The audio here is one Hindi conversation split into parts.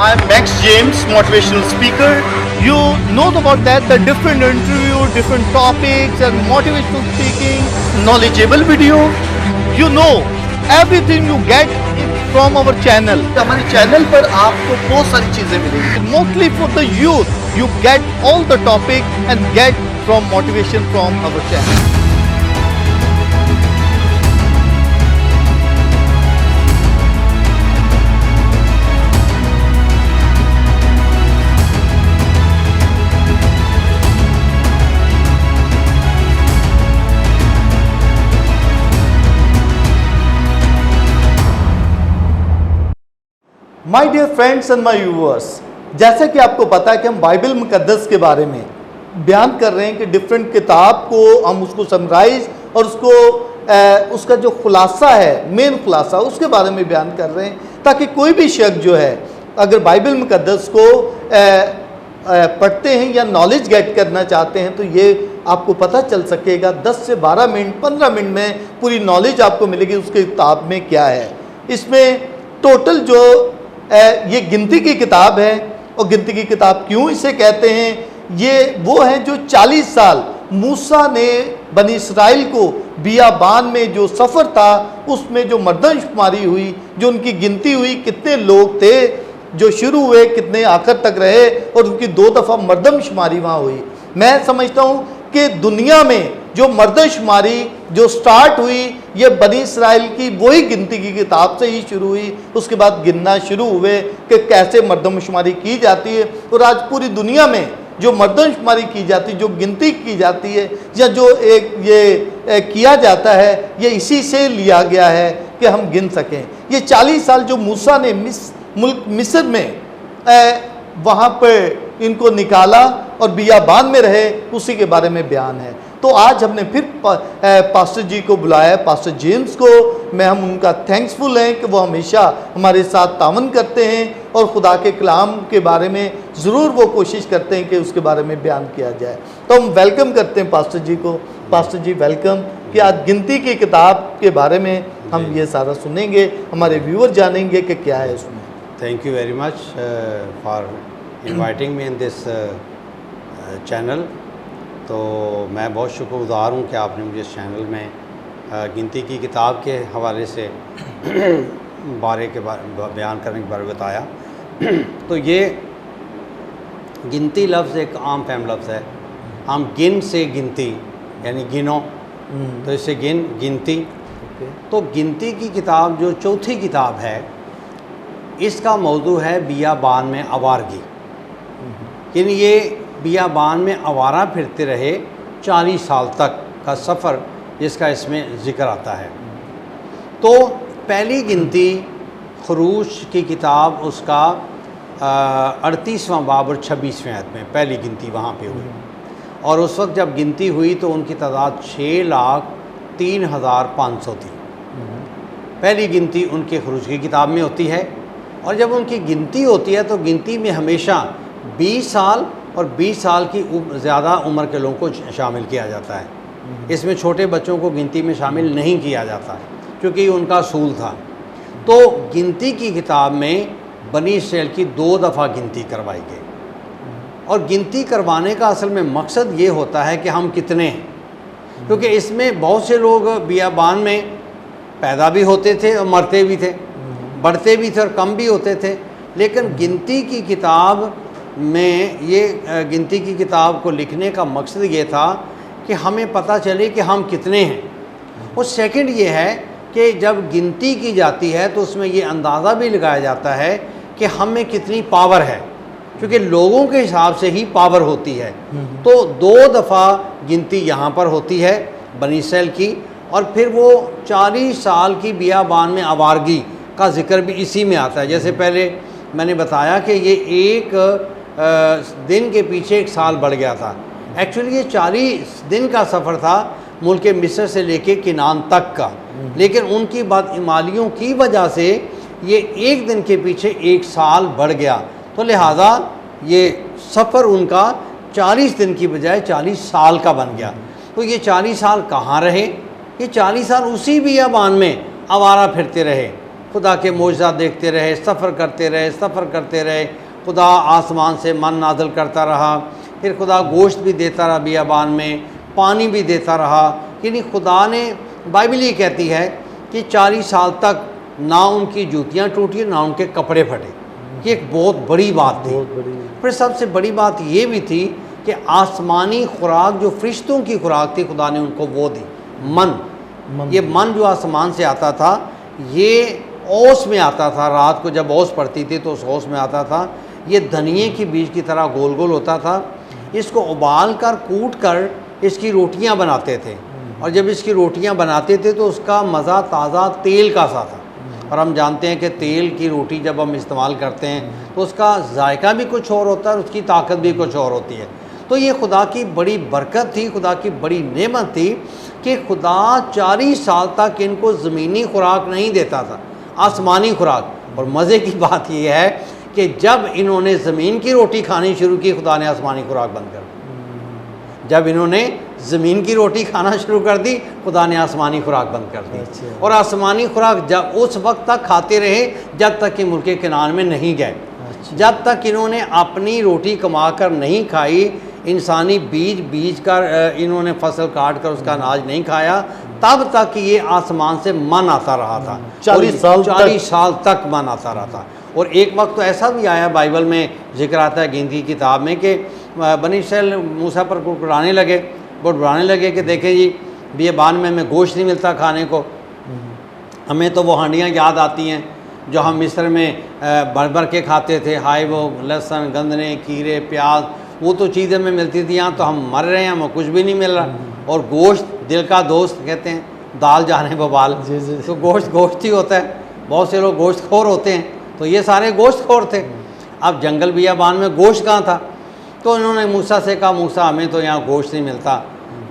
I'm Max James, motivational speaker. You know about that, the different interview, different topics and motivational speaking, knowledgeable video. You know, everything you get from our channel. हमारे चैनल पर आपको बहुत सारी चीजें मिलेंगी. Mostly for the youth, you get all the topic and get from motivation from our channel. My dear friends and my viewers, जैसा कि आपको पता है कि हम बाइबल मुकद्दस के बारे में बयान कर रहे हैं कि डिफरेंट किताब को हम उसको समराइज और उसका जो खुलासा है, मेन खुलासा, उसके बारे में बयान कर रहे हैं, ताकि कोई भी शख्स जो है अगर बाइबल मुकद्दस को पढ़ते हैं या नॉलेज गेट करना चाहते हैं तो ये आपको पता चल सकेगा 10 से 12 मिनट 15 मिनट में पूरी नॉलेज आपको मिलेगी उसके किताब में क्या है। इसमें टोटल जो ये गिनती की किताब है, और गिनती की किताब क्यों इसे कहते हैं, ये वो है जो 40 साल मूसा ने बनी इसराइल को बियाबान में जो सफ़र था उसमें जो मर्दमशुमारी हुई, जो उनकी गिनती हुई, कितने लोग थे जो शुरू हुए, कितने आखिर तक रहे, और उनकी 2 दफ़ा मर्दमशुमारी वहाँ हुई। मैं समझता हूँ कि दुनिया में जो मर्दमशुमारी जो स्टार्ट हुई ये बनी इसराइल की वही गिनती की किताब से ही शुरू हुई। उसके बाद गिनना शुरू हुए कि कैसे मर्दमशुमारी की जाती है, और आज पूरी दुनिया में जो मर्दमशुमारी की जाती है, जो गिनती की जाती है या जो किया जाता है, ये इसी से लिया गया है कि हम गिन सकें। ये 40 साल जो मूसा ने मुल्क मिस्र में वहाँ पर इनको निकाला और बियाबान में रहे, उसी के बारे में बयान है। तो आज हमने फिर पास्टर जी को बुलाया, पास्टर जेम्स को। हम उनका थैंक्सफुल हैं कि वो हमेशा हमारे साथ तावन करते हैं और खुदा के कलाम के बारे में ज़रूर वो कोशिश करते हैं कि उसके बारे में बयान किया जाए। तो हम वेलकम करते हैं पास्टर जी को। पास्टर जी वेलकम, कि आज गिनती की किताब के बारे में हम ये सारा सुनेंगे, हमारे व्यूअर जानेंगे कि क्या है उसमें। Thank you very much for inviting me in this channel. तो मैं बहुत शुक्रगुज़ार हूँ कि आपने मुझे इस चैनल में गिनती की किताब के हवाले से बयान करने के बारे में बताया। तो ये गिनती लफ्ज़ एक आम फहम लफ्ज़ है। हम गिन से गिनती यानी गिनो, तो इससे गिनती। तो गिनती की किताब जो चौथी किताब है, इसका मौजू है बियाबान में आवारगी। यानी ये बियाबान में आवारा फिरते रहे 40 साल तक का सफ़र, जिसका इसमें ज़िक्र आता है। तो पहली गिनती खरूज की किताब उसका 38वां बाब और 26वें आयत में पहली गिनती वहाँ पे हुई, और उस वक्त जब गिनती हुई तो उनकी तादाद 6,03,500 थी। पहली गिनती उनके खरूज की किताब में होती है, और जब उनकी गिनती होती है तो गिनती में हमेशा 20 साल और 20 साल की ज़्यादा उम्र के लोगों को शामिल किया जाता है। इसमें छोटे बच्चों को गिनती में शामिल नहीं किया जाता क्योंकि उनका असूल था। तो गिनती की किताब में बनी इसराइल की 2 दफ़ा गिनती करवाई गई, और गिनती करवाने का असल में मकसद ये होता है कि हम कितने हैं, क्योंकि इसमें बहुत से लोग बियाबान में पैदा भी होते थे और मरते भी थे, बढ़ते भी थे और कम भी होते थे। लेकिन गिनती की किताब में गिनती की किताब को लिखने का मकसद ये था कि हमें पता चले कि हम कितने हैं। और सेकंड ये है कि जब गिनती की जाती है तो उसमें ये अंदाज़ा भी लगाया जाता है कि हम में कितनी पावर है, क्योंकि लोगों के हिसाब से ही पावर होती है। तो 2 दफ़ा गिनती यहाँ पर होती है बनी इसराइल की, और फिर वो 40 साल की बियाबान में आवारगी का जिक्र भी इसी में आता है। जैसे पहले मैंने बताया कि ये एक दिन के पीछे 1 साल बढ़ गया था। एक्चुअली ये 40 दिन का सफ़र था मुल्क मिस्र से लेके किनान तक का, लेकिन उनकी बदइमानियों की वजह से ये 1 दिन के पीछे 1 साल बढ़ गया। तो लिहाजा ये सफ़र उनका 40 दिन की बजाय 40 साल का बन गया। तो ये 40 साल कहाँ रहे? ये 40 साल उसी बियाबान में आवारा फिरते रहे। खुदा के मोजज़ात देखते रहे, सफ़र करते रहे। खुदा आसमान से मन नाज़िल करता रहा, फिर खुदा गोश्त भी देता रहा बियाबान में, पानी भी देता रहा। यानी खुदा ने, बाइबल ये कहती है कि 40 साल तक ना उनकी जूतियाँ टूटी ना उनके कपड़े फटे। ये एक बहुत बड़ी बात थी। फिर सबसे बड़ी बात ये भी थी कि आसमानी खुराक, जो फरिश्तों की खुराक थी, खुदा ने उनको वो दी, मन। ये मन जो आसमान से आता था, ये ओस में आता था। रात को जब ओस पड़ती थी तो उस ओस में आता था। ये धनिये की बीज की तरह गोल गोल होता था। इसको उबाल कर, कूट कर इसकी रोटियां बनाते थे, और जब इसकी रोटियां बनाते थे तो उसका मज़ा ताज़ा तेल का सा था। और हम जानते हैं कि तेल की रोटी जब हम इस्तेमाल करते हैं तो उसका जायका भी कुछ और होता है और उसकी ताकत भी कुछ और होती है। तो ये खुदा की बड़ी बरकत थी, खुदा की बड़ी नेमत थी कि खुदा 40 साल तक इनको ज़मीनी खुराक नहीं देता था, आसमानी खुराक। और मज़े की बात यह है कि जब इन्होंने ज़मीन की रोटी खानी शुरू की, खुदा ने आसमानी खुराक बंद कर दी। जब इन्होंने ज़मीन की रोटी खाना शुरू कर दी, खुदा ने आसमानी खुराक बंद कर दी। और आसमानी खुराक जब उस वक्त तक खाते रहे जब तक कि मुल्क किनान में नहीं गए। जब तक इन्होंने अपनी रोटी कमा कर नहीं खाई, इंसानी बीज कर इन्होंने फसल काट कर उसका अनाज नहीं खाया, तब तक ये आसमान से मन आता रहा था। 40 साल तक मन आता रहा था। और एक वक्त तो ऐसा भी आया, बाइबल में जिक्र आता है गिनती की किताब में, कि बनी इस्राएल मूसा पर कुड़कुड़ाने लगे कि देखें जी, बियाबान में हमें गोश्त नहीं मिलता खाने को। हमें तो वो हांडियाँ याद आती हैं जो हम मिस्र में भर भर के खाते थे। हाय वो लहसुन, गंदने, खीरे, प्याज, वो तो चीज़ें हमें मिलती थी। यहाँ तो हम मर रहे हैं, हमें कुछ भी नहीं मिल रहा। और गोश्त दिल का दोस्त कहते हैं, दाल जाने बबाल। तो गोश्त ही होता है। बहुत से लोग गोश्त खोर होते हैं, तो ये सारे गोश्त खोर थे। अब जंगल बियाबान में गोश्त कहाँ था? तो इन्होंने मूसा से कहा, मूसा हमें तो यहाँ गोश्त नहीं मिलता।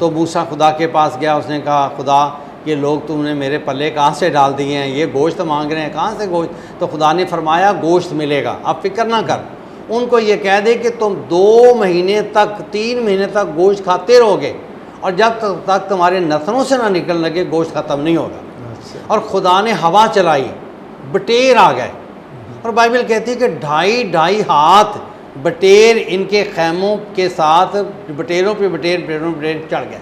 तो मूसा खुदा के पास गया, उसने कहा, खुदा ये लोग तुमने मेरे पल्ले कहाँ से डाल दिए हैं, ये गोश्त मांग रहे हैं, कहाँ से गोश्त? तो खुदा ने फरमाया गोश्त मिलेगा, अब फिक्र ना कर। उनको ये कह दे कि तुम 2 महीने तक, 3 महीने तक गोश्त खाते रहोगे, और जब तक तुम्हारे नथनों से ना निकलने लगे गोश्त ख़त्म नहीं होगा। और खुदा ने हवा चलाई, बटेर आ गए। और बाइबल कहती है कि 2.5 हाथ बटेर इनके खैमों के साथ, बटेरों पे बटेर चढ़ गए,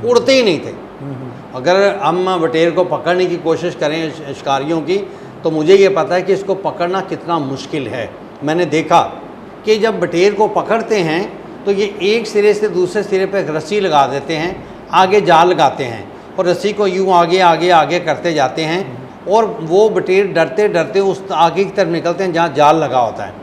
उड़ते ही नहीं थे। अगर हम बटेर को पकड़ने की कोशिश करें शिकारियों की, तो मुझे ये पता है कि इसको पकड़ना कितना मुश्किल है। मैंने देखा कि जब बटेर को पकड़ते हैं तो ये एक सिरे से दूसरे सिरे पर एक रस्सी लगा देते हैं, आगे जाल लगाते हैं, और रस्सी को यूँ आगे आगे आगे करते जाते हैं, और वो बटेर डरते डरते उस आगे की तरफ निकलते हैं जहाँ जाल लगा होता है।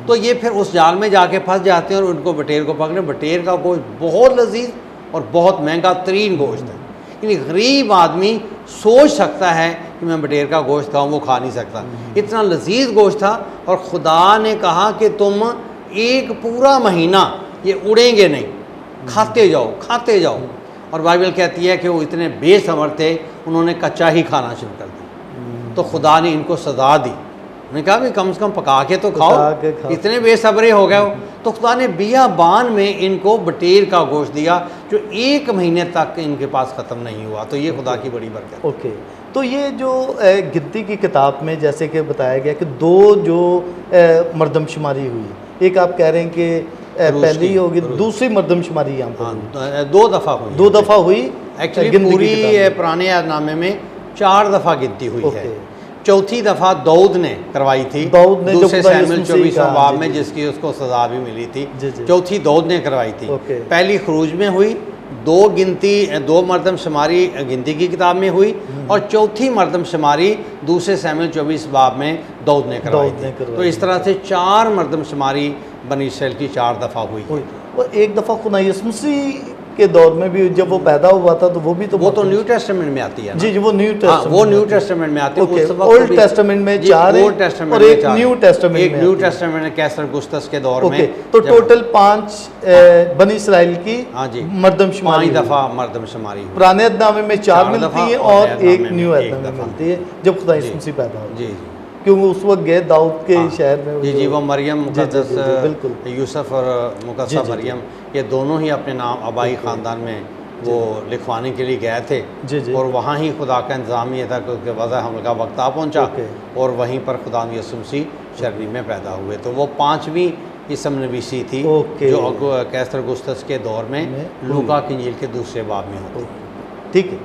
तो ये फिर उस जाल में जाके फंस जाते हैं और उनको बटेर को पकड़े। बटेर का गोश्त बहुत लजीज और बहुत महंगा तरीन गोश्त है। यानी गरीब आदमी सोच सकता है कि मैं बटेर का गोश्त खाऊं, वो खा नहीं सकता, इतना लजीज गोश्त था। और खुदा ने कहा कि तुम एक पूरा महीना ये उड़ेंगे नहीं, खाते जाओ। और बाइबल कहती है कि वो इतने बेसब्र थे, उन्होंने कच्चा ही खाना शुरू कर दिया। तो खुदा ने इनको सजा दी, उन्होंने कहा भी कम से कम पका के तो खाओ, इतने बेसब्रे हो गए हो। तो खुदा ने बियाबान में इनको बटेर का गोश्त दिया जो 1 महीने तक इनके पास ख़त्म नहीं हुआ। तो ये खुदा की बड़ी बरकत। ओके, तो ये जो गिनती की किताब में जैसे कि बताया गया कि 2 जो मरदमशुमारी हुई, एक आप कह रहे हैं कि पहली होगी, दूसरी मरदमशुमारी यहाँ पर 2 दफ़ा हुई। 2 दफ़ा हुई एक्चुअली पूरी पुराने यादनामे में 4 दफ़ा गिनती हुई है। चौथी दफ़ा दाऊद ने करवाई थी, दूसरे सैमुएल 24वां बाब में, जिसकी उसको सज़ा भी मिली थी। चौथी दाऊद ने करवाई थी। पहली खरूज में हुई, 2 मरदमशुमारी गिनती की किताब में हुई, और चौथी मरदमशुमारी दूसरे सैमुएल 24 बाब में दाऊद ने करवाई थी। तो इस तरह से 4 मरदमशुमारी बनी इस्राएल की 4 दफ़ा हुई। और एक दफ़ा खुदा यीशु मसीह के दौर में भी जब वो पैदा हुआ था तो वो तो न्यू टेस्टामेंट में आती है। जी, वो न्यू टेस्टामेंट में आती है। ओल्ड टेस्टामेंट में 4 ओल्ड टेस्टामेंट और एक न्यू टेस्टामेंट कैसर गुस्तस के दौर में। तो टोटल 5 बनी इस्राइल की मरदमशुमारी 5 दफ़ा मरदमशुमारी हुई। पुराने अहदनामे में 4 मिलती है और एक न्यू अहदनामे में मिलती है जब खुदा यीशु मसीह पैदा हुआ। जी, क्योंकि उस वक्त गए दाऊद के शहर में। जी, वो मरियम मुकद्दस यूसुफ और मुकद्दस मरियम, ये दोनों ही अपने नाम आबाई ख़ानदान में वो लिखवाने के लिए गए थे जी। और वहाँ ही खुदा का इंतज़ाम ये था कि वज़ा हमल का वक्त आ पहुँचा ओके। और वहीं पर खुदा यसुम मसीह शर्री में पैदा हुए। तो वो 5वीं इसम नवीसी थी ओके। जो कैसर अगुस्तस के दौर में लूका की इंजील के दूसरे बाब में होती। ठीक है,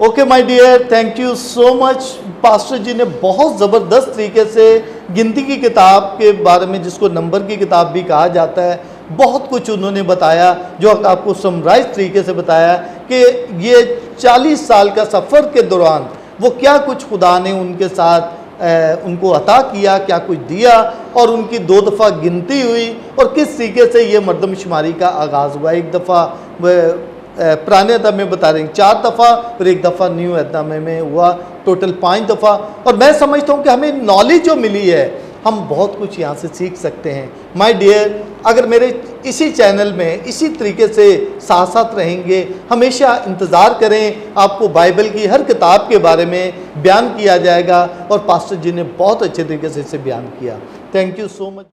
okay my dear, thank you so much. Pastor ji ने बहुत ज़बरदस्त तरीके से गिनती की किताब के बारे में, जिसको नंबर की किताब भी कहा जाता है, बहुत कुछ उन्होंने बताया, जो आपको समराइज तरीके से बताया कि ये 40 साल का सफ़र के दौरान वो क्या कुछ खुदा ने उनके साथ उनको अता किया, क्या कुछ दिया, और उनकी 2 दफ़ा गिनती हुई और किस तरीके से ये मरदमशुमारी का आगाज़ हुआ। एक दफ़ा पुराने अहद में बता रहे हैं 4 दफ़ा और एक दफ़ा न्यू अहद में हुआ, टोटल 5 दफ़ा। और मैं समझता हूँ कि हमें नॉलेज जो मिली है, हम बहुत कुछ यहाँ से सीख सकते हैं। माय डियर, अगर मेरे इसी चैनल में इसी तरीके से साथ साथ रहेंगे, हमेशा इंतज़ार करें, आपको बाइबल की हर किताब के बारे में बयान किया जाएगा और पास्टर जी ने बहुत अच्छे तरीके से इसे बयान किया। Thank you so much.